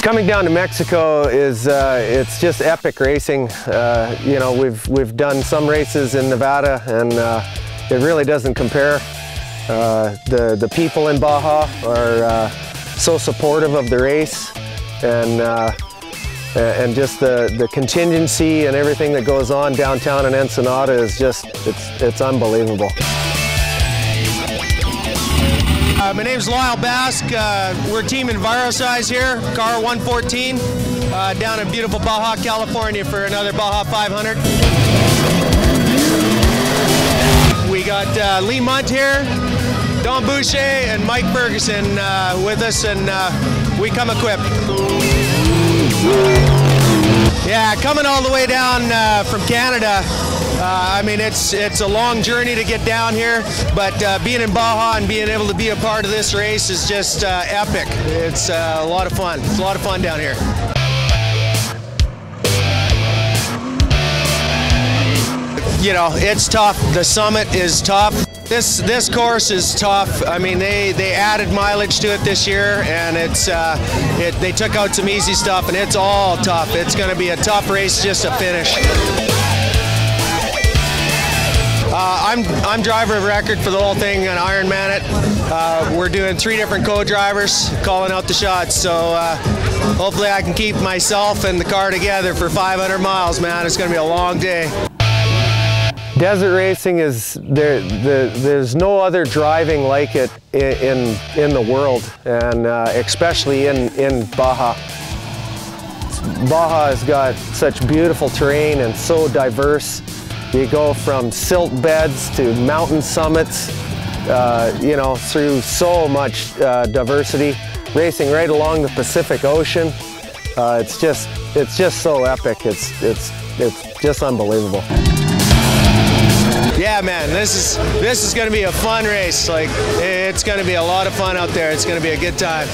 Coming down to Mexico is it's just epic racing. You know, we've done some races in Nevada, and it really doesn't compare. The people in Baja are so supportive of the race, and just the contingency and everything that goes on downtown in Ensenada is just it's unbelievable. My name's Lyle Basque. We're Team Envirosize here, car 114, down in beautiful Baja, California for another Baja 500. We got Lee Munt here, Don Boucher, and Mike Ferguson with us, and we come equipped. Yeah, coming all the way down from Canada. I mean, it's a long journey to get down here, but being in Baja and being able to be a part of this race is just epic. It's a lot of fun. It's a lot of fun down here. You know, it's tough. The summit is tough. This course is tough. I mean, they added mileage to it this year, and they took out some easy stuff, and it's all tough. It's going to be a tough race just to finish. I'm driver of record for the whole thing on Ironman it. We're doing 3 different co-drivers calling out the shots, so hopefully I can keep myself and the car together for 500 miles, man. It's going to be a long day. Desert racing is there's no other driving like it in the world, and especially in Baja. Baja has got such beautiful terrain and so diverse. You go from silt beds to mountain summits, you know, through so much diversity, racing right along the Pacific Ocean. It's just so epic. It's just unbelievable. Yeah, man, this is going to be a fun race. Like, it's going to be a lot of fun out there. It's going to be a good time.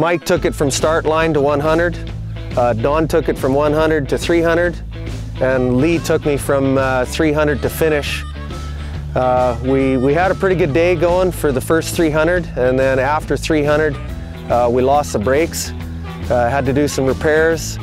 Mike took it from start line to 100. Don took it from 100 to 300. And Lee took me from 300 to finish. We had a pretty good day going for the first 300, and then after 300 we lost the brakes. Had to do some repairs.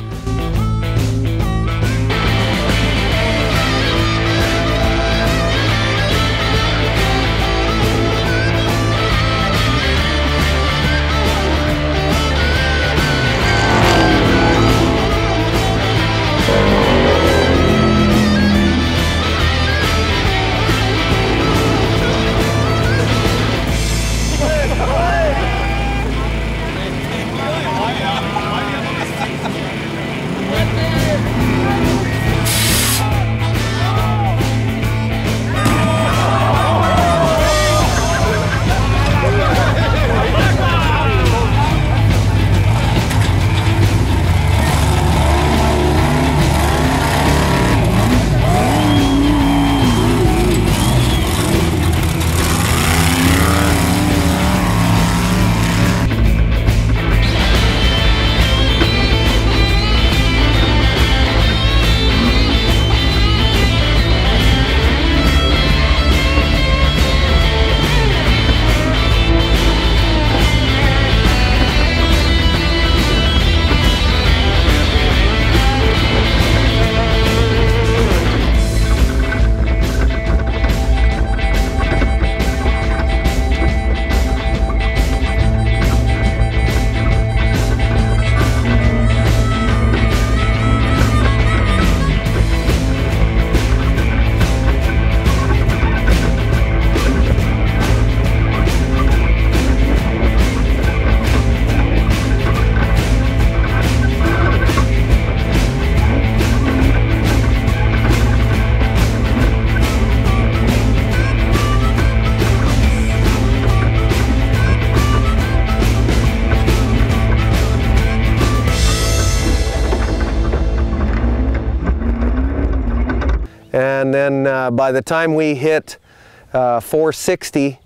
And then by the time we hit 460,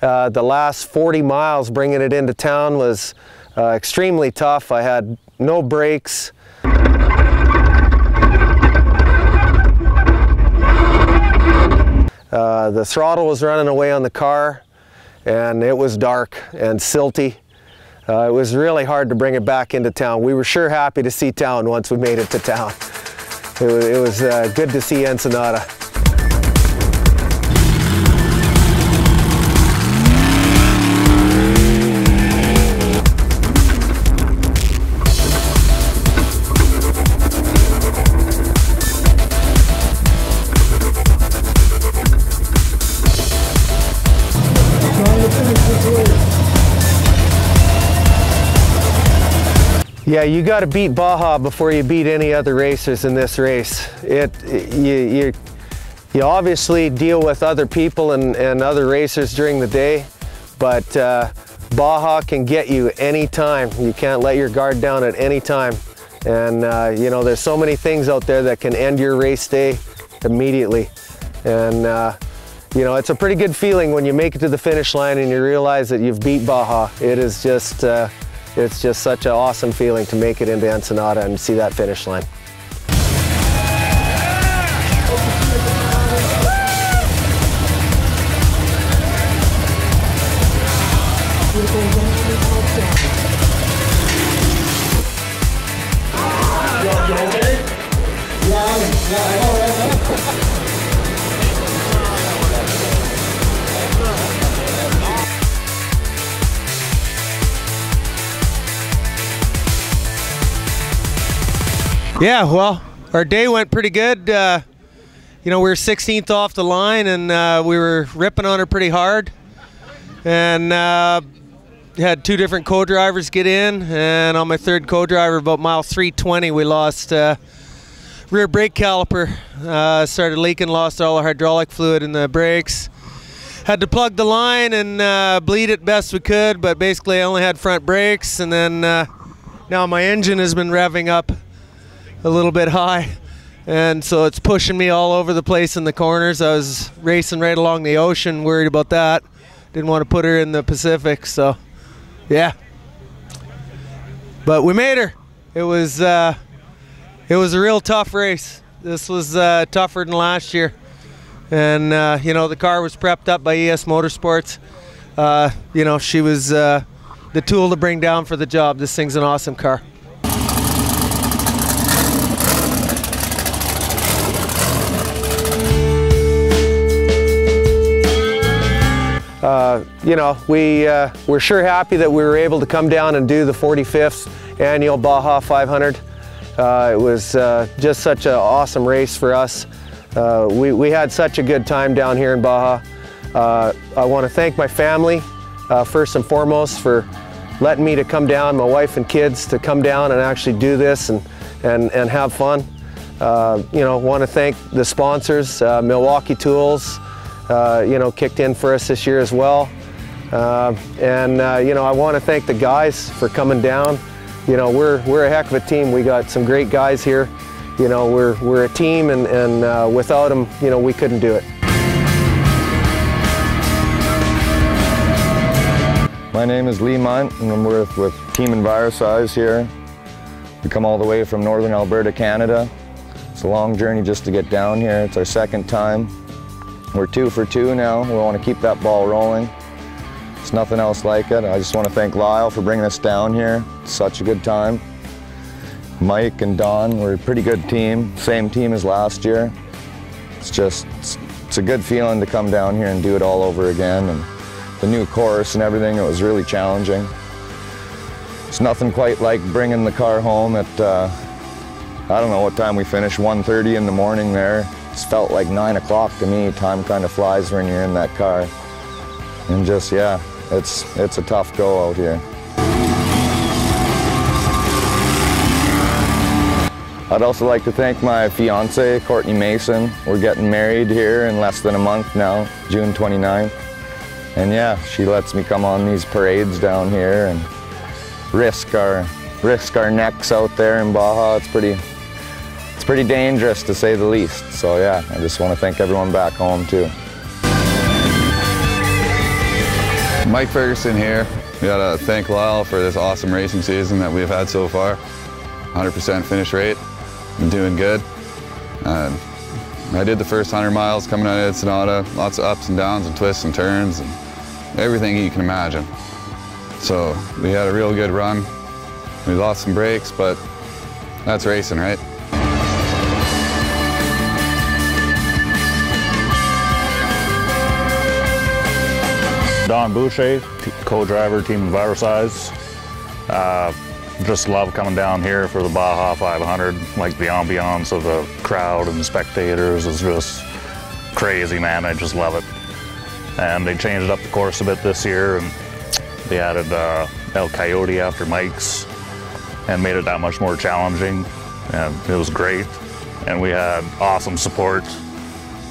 the last 40 miles bringing it into town was extremely tough. I had no brakes. The throttle was running away on the car, and it was dark and silty. It was really hard to bring it back into town. We were sure happy to see town once we made it to town. It was good to see Ensenada. Yeah, you got to beat Baja before you beat any other racers in this race. You obviously deal with other people and other racers during the day, but Baja can get you anytime. You can't let your guard down at any time. And you know, there's so many things out there that can end your race day immediately. And you know, it's a pretty good feeling when you make it to the finish line and you realize that you've beat Baja. It is just it's just such an awesome feeling to make it into Ensenada and see that finish line. Yeah, well, our day went pretty good. You know, we were 16th off the line, and we were ripping on her pretty hard. And had two different co-drivers get in, and on my third co-driver, about mile 320, we lost rear brake caliper. Started leaking, lost all the hydraulic fluid in the brakes. Had to plug the line and bleed it best we could, but basically I only had front brakes. And then now my engine has been revving up a little bit high, and so it's pushing me all over the place in the corners. I was racing right along the ocean, worried about that. Didn't want to put her in the Pacific, so yeah. but we made her. It was a real tough race. This was tougher than last year. And, you know, the car was prepped up by ES Motorsports. You know, she was the tool to bring down for the job. This thing's an awesome car. You know, we're sure happy that we were able to come down and do the 45th annual Baja 500. It was just such an awesome race for us. We had such a good time down here in Baja. I want to thank my family first and foremost for letting me to come down, my wife and kids, to come down and actually do this and have fun. You know, want to thank the sponsors, Milwaukee Tools, you know, kicked in for us this year as well. You know, I want to thank the guys for coming down. You know, we're a heck of a team. We got some great guys here. You know, we're a team, and without them, you know, we couldn't do it. My name is Lee Munt, and I'm with Team Envirosize here. We come all the way from northern Alberta, Canada. It's a long journey just to get down here. It's our second time. We're 2 for 2 now. We want to keep that ball rolling. It's nothing else like it. I just want to thank Lyle for bringing us down here. It's such a good time. Mike and Don, we're a pretty good team. Same team as last year. It's a good feeling to come down here and do it all over again. And the new course and everything, it was really challenging. It's nothing quite like bringing the car home at, I don't know what time we finished, 1:30 in the morning there. It's felt like 9 o'clock to me. Time kind of flies when you're in that car. And just, yeah, it's a tough go out here. I'd also like to thank my fiance, Courtney Mason. We're getting married here in less than a month now, June 29th. And yeah, she lets me come on these parades down here and risk our necks out there in Baja. It's pretty dangerous, to say the least. So yeah, I just want to thank everyone back home too. Mike Ferguson here. We gotta thank Lyle for this awesome racing season that we've had so far. 100% finish rate. Been doing good. I did the first 100 miles coming out of Ensenada. Lots of ups and downs and twists and turns and everything you can imagine. So we had a real good run. We lost some brakes, but that's racing, right? Don Boucher, co-driver, Team Envirosize. Just love coming down here for the Baja 500. Like the ambiance of the crowd and the spectators is just crazy, man. I just love it. And they changed up the course a bit this year, and they added El Coyote after Mike's and made it that much more challenging. And it was great. And we had awesome support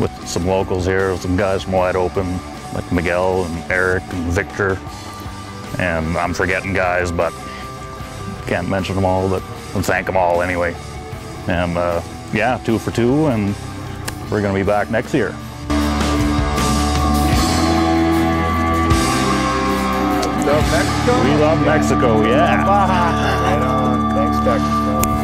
with some locals here, some guys from Wide Open, like Miguel and Eric and Victor. And I'm forgetting guys, but can't mention them all, but I'll thank them all anyway. And yeah, 2 for 2, and we're gonna be back next year. Love Mexico? We love Mexico, yeah. Right on. Thanks, Texas.